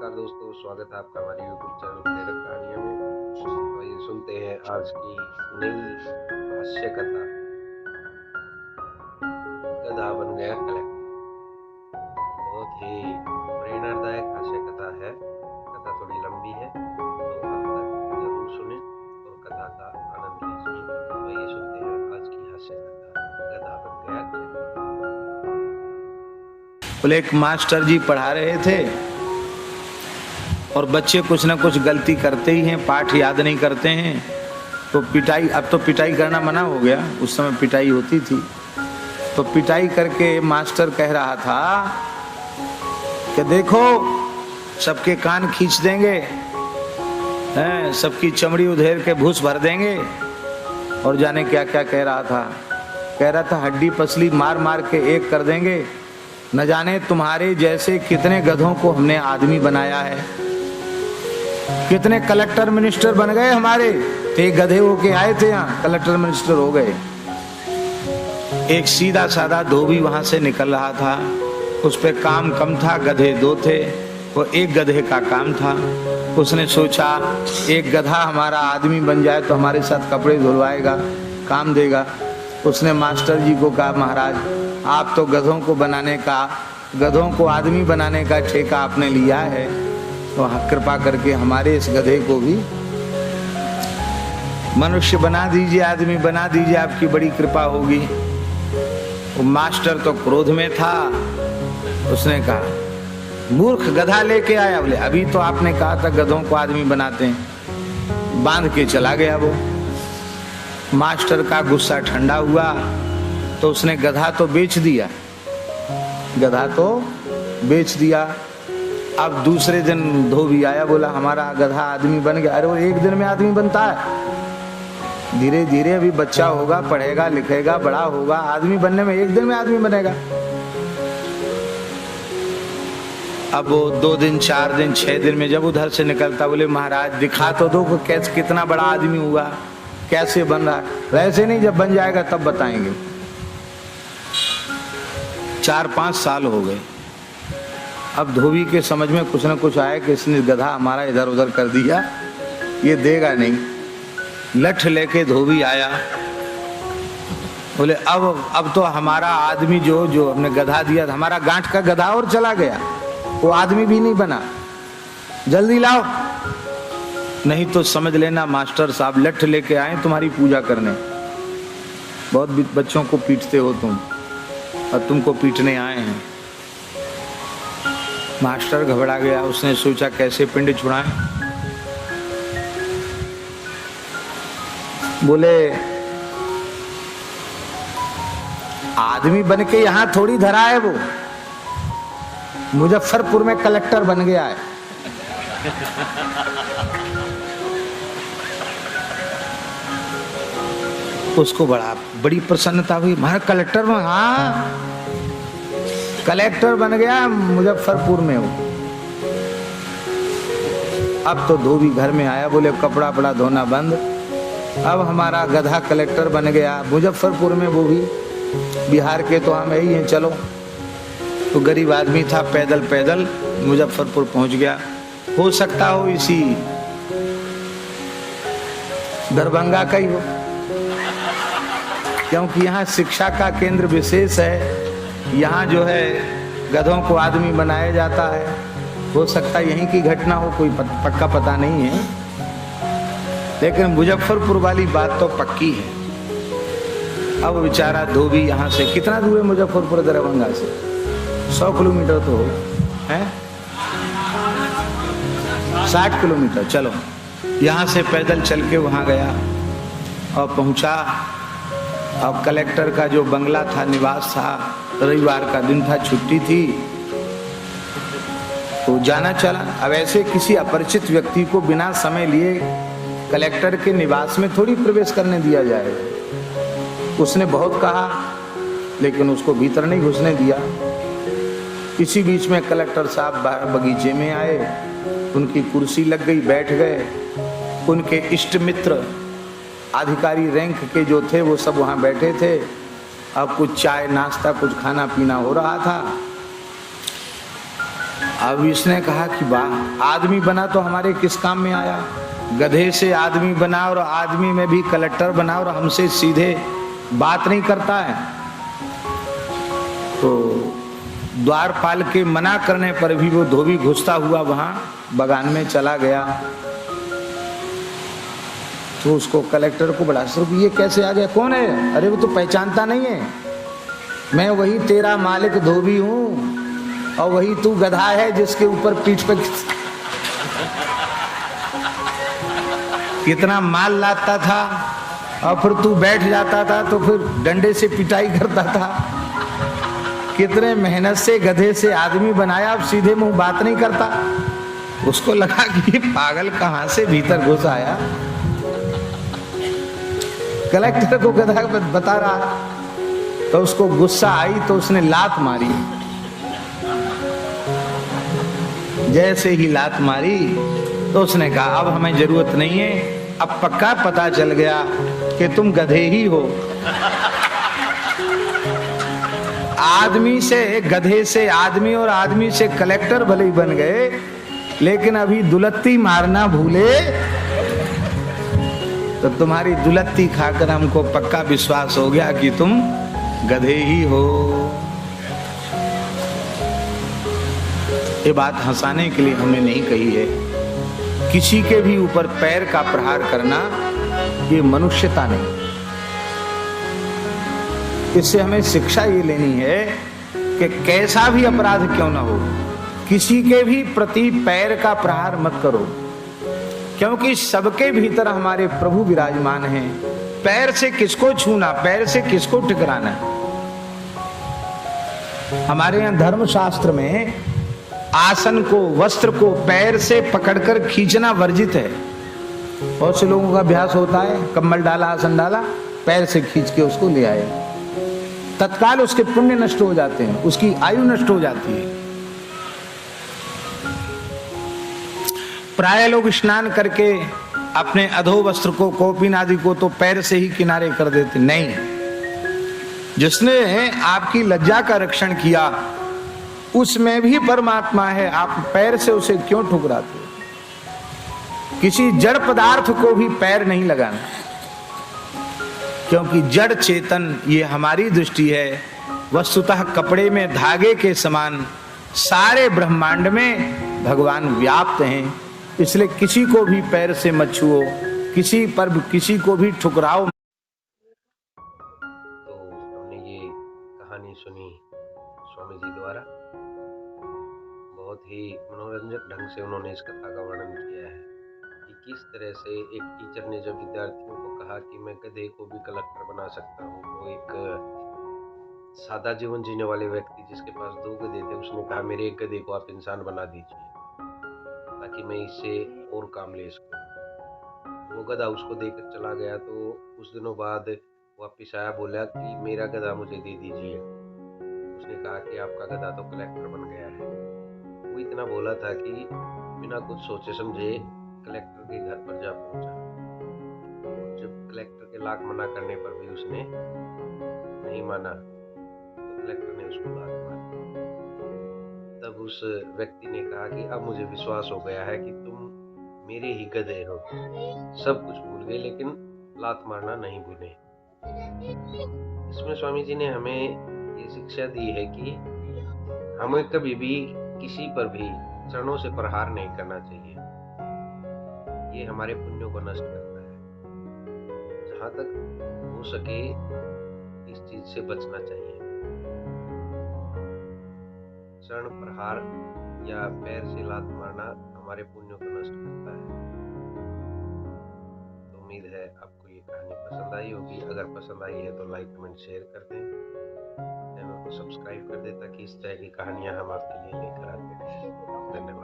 नमस्कार दोस्तों, स्वागत है आपका हमारे यूट्यूब चैनल प्रेरक कहानियों में। तो आइए सुनते हैं आज की नई हास्य कथा। गधा बन गया कलेक्टर। बहुत ही प्रेरणादायक हास्य कथा है। कथा थोड़ी लंबी है तो अंत तक जरूर सुने और कथा का आनंद लीजिए। तो आइए सुनते हैं आज की हास्य कथा, गधा बन गया कलेक्टर। बोले एक मास्टर जी पढ़ा रहे थे और बच्चे कुछ ना कुछ गलती करते ही हैं, पाठ याद नहीं करते हैं तो पिटाई। अब तो पिटाई करना मना हो गया, उस समय पिटाई होती थी। तो पिटाई करके मास्टर कह रहा था कि देखो सबके कान खींच देंगे, हैं, सबकी चमड़ी उधेड़ के भूस भर देंगे। और जाने क्या क्या कह रहा था। कह रहा था हड्डी पसली मार मार के एक कर देंगे। न जाने तुम्हारे जैसे कितने गधों को हमने आदमी बनाया है, कितने कलेक्टर मिनिस्टर बन गए हमारे। तो एक गधे होके आए थे, यहाँ कलेक्टर मिनिस्टर हो गए। एक सीधा साधा धोबी वहां से निकल रहा था, उस पे काम कम था, गधे दो थे, वो एक गधे का काम था। उसने सोचा एक गधा हमारा आदमी बन जाए तो हमारे साथ कपड़े धुलवाएगा, काम देगा। उसने मास्टर जी को कहा महाराज आप तो गधों को आदमी बनाने का ठेका आपने लिया है, तो कृपा करके हमारे इस गधे को भी मनुष्य बना दीजिए, आदमी बना दीजिए, आपकी बड़ी कृपा होगी। वो मास्टर तो क्रोध में था। उसने कहा मूर्ख गधा लेके आया। बोले अभी तो आपने कहा था गधों को आदमी बनाते हैं। बांध के चला गया वो। मास्टर का गुस्सा ठंडा हुआ तो उसने गधा तो बेच दिया। अब दूसरे दिन धोबी आया, बोला हमारा गधा आदमी बन गया। अरे वो एक दिन में आदमी बनता है? धीरे धीरे अभी बच्चा होगा, पढ़ेगा लिखेगा, बड़ा होगा, आदमी बनने में एक दिन में आदमी बनेगा। अब वो 2 दिन 4 दिन 6 दिन में जब उधर से निकलता, बोले महाराज दिखा तो दो कैसे कितना बड़ा आदमी हुआ, कैसे बन रहा है। वैसे नहीं, जब बन जाएगा तब बताएंगे। 4-5 साल हो गए। अब धोबी के समझ में कुछ न कुछ आया कि इसने गधा हमारा इधर उधर कर दिया, ये देगा नहीं। लठ लेके धोबी आया। बोले अब तो हमारा आदमी जो हमने गधा दिया था, हमारा गांठ का गधा और चला गया, वो आदमी भी नहीं बना, जल्दी लाओ नहीं तो समझ लेना मास्टर साहब लठ लेके आए तुम्हारी पूजा करने। बहुत बच्चों को पीटते हो तुम और तुमको पीटने आए हैं। मास्टर घबरा गया। उसने सोचा कैसे पिंड छुड़ाएं। बोले आदमी बन के यहां थोड़ी धरा है, वो मुजफ्फरपुर में कलेक्टर बन गया है। उसको बड़ी प्रसन्नता हुई। हमारा कलेक्टर में, हाँ कलेक्टर बन गया मुजफ्फरपुर में हो। अब तो धोबी घर में आया। बोले कपड़ा बड़ा धोना बंद, अब हमारा गधा कलेक्टर बन गया मुजफ्फरपुर में, वो भी बिहार के तो हम यही हैं, चलो। तो गरीब आदमी था, पैदल पैदल मुजफ्फरपुर पहुंच गया। हो सकता हो इसी दरभंगा का ही हो, क्योंकि यहाँ शिक्षा का केंद्र विशेष है। यहाँ जो है गधों को आदमी बनाया जाता है। हो सकता है यहीं की घटना हो, कोई पक्का पता नहीं है, लेकिन मुजफ्फरपुर वाली बात तो पक्की है। अब बेचारा धोबी यहाँ से कितना दूर है मुजफ्फरपुर दरभंगा से? 100 किलोमीटर तो हो, है 60 किलोमीटर। चलो यहाँ से पैदल चल के वहाँ गया और पहुँचा। अब कलेक्टर का जो बंगला था, निवास था, रविवार का दिन था, छुट्टी थी, तो जाना चला। अब ऐसे किसी अपरिचित व्यक्ति को बिना समय लिए कलेक्टर के निवास में थोड़ी प्रवेश करने दिया जाएगा। उसने बहुत कहा लेकिन उसको भीतर नहीं घुसने दिया। इसी बीच में कलेक्टर साहब बाहर बगीचे में आए, उनकी कुर्सी लग गई, बैठ गए। उनके इष्ट मित्र अधिकारी रैंक के जो थे वो सब वहाँ बैठे थे। अब कुछ चाय नाश्ता, कुछ खाना पीना हो रहा था। अब इसने कहा कि वाह, आदमी बना तो हमारे किस काम में आया, गधे से आदमी बना और आदमी में भी कलेक्टर बना और हमसे सीधे बात नहीं करता है। तो द्वारपाल के मना करने पर भी वो धोबी घुसता हुआ वहां बगान में चला गया। तो उसको कलेक्टर को बड़ा शौक, ये कैसे आ गया, कौन है? अरे वो तो पहचानता नहीं है, मैं वही तेरा मालिक धोबी हूं और वही तू गधा है जिसके ऊपर पीठ पे कितना माल लाता था और फिर तू बैठ जाता था तो फिर डंडे से पिटाई करता था। कितने मेहनत से गधे से आदमी बनाया, अब सीधे मुंह बात नहीं करता। उसको लगा कि पागल कहां से भीतर घुस आया। कलेक्टर को गधा बता रहा तो उसको गुस्सा आई तो उसने लात मारी। जैसे ही लात मारी तो उसने कहा अब हमें जरूरत नहीं है, अब पक्का पता चल गया कि तुम गधे ही हो। आदमी से गधे से आदमी और आदमी से कलेक्टर भले ही बन गए, लेकिन अभी दुलत्ती मारना भूले तो तुम्हारी दुलत्ती खाकर हमको पक्का विश्वास हो गया कि तुम गधे ही हो। ये बात हंसाने के लिए हमने नहीं कही है। किसी के भी ऊपर पैर का प्रहार करना ये मनुष्यता नहीं। इससे हमें शिक्षा ये लेनी है कि कैसा भी अपराध क्यों ना हो, किसी के भी प्रति पैर का प्रहार मत करो, क्योंकि सबके भीतर हमारे प्रभु विराजमान हैं। पैर से किसको छूना, पैर से किसको टकराना। हमारे यहाँ धर्मशास्त्र में आसन को, वस्त्र को पैर से पकड़कर खींचना वर्जित है। बहुत से लोगों का अभ्यास होता है, कम्बल डाला, आसन डाला, पैर से खींच के उसको ले आए, तत्काल उसके पुण्य नष्ट हो जाते हैं, उसकी आयु नष्ट हो जाती है। प्राय लोग स्नान करके अपने अधो वस्त्र को, कौपीन आदि को तो पैर से ही किनारे कर देते। नहीं, जिसने आपकी लज्जा का रक्षण किया उसमें भी परमात्मा है, आप पैर से उसे क्यों ठुकराते हो? किसी जड़ पदार्थ को भी पैर नहीं लगाना, क्योंकि जड़ चेतन ये हमारी दृष्टि है वस्तुतः कपड़े में धागे के समान सारे ब्रह्मांड में भगवान व्याप्त हैं। इसलिए किसी को भी पैर से मत छुओ, किसी पर किसी को भी ठुकराओ। तो हमने ये कहानी सुनी स्वामी जी द्वारा। बहुत ही मनोरंजक ढंग से उन्होंने इस कथा का वर्णन किया है कि किस तरह से एक टीचर ने जब विद्यार्थियों को कहा कि मैं गधे को भी कलेक्टर बना सकता हूँ, तो एक सादा जीवन जीने वाले व्यक्ति जिसके पास 2 गधे थे, उसने कहा मेरे एक गधे को आप इंसान बना दीजिए ताकि मैं इससे और काम ले सकूं। वो गधा उसको देकर चला गया। तो कुछ दिनों बाद वापिस आया, बोला कि मेरा गधा मुझे दे दीजिए। उसने कहा कि आपका गधा तो कलेक्टर बन गया है। वो इतना बोला था कि बिना कुछ सोचे समझे कलेक्टर के घर पर जा पहुंचा। जब कलेक्टर के लाख मना करने पर भी उसने नहीं माना तो कलेक्टर ने उसको लात मारी। तब उस व्यक्ति ने कहा कि अब मुझे विश्वास हो गया है कि तुम मेरे ही गधे हो, सब कुछ भूल गए लेकिन लात मारना नहीं भूले। इसमें स्वामी जी ने हमें ये शिक्षा दी है कि हमें कभी भी किसी पर भी चरणों से प्रहार नहीं करना चाहिए। ये हमारे पुण्यों को नष्ट करता है। जहाँ तक हो सके इस चीज से बचना चाहिए। चरण प्रहार या पैर से लात मारना हमारे पुण्यों को नष्ट करता है। तो उम्मीद है आपको ये कहानी पसंद आई होगी। अगर पसंद आई है तो लाइक, कमेंट, शेयर कर दें। चैनल को सब्सक्राइब कर दें ताकि इस तरह की कहानियां हम आपके लिए लेकर आते रहें। धन्यवाद।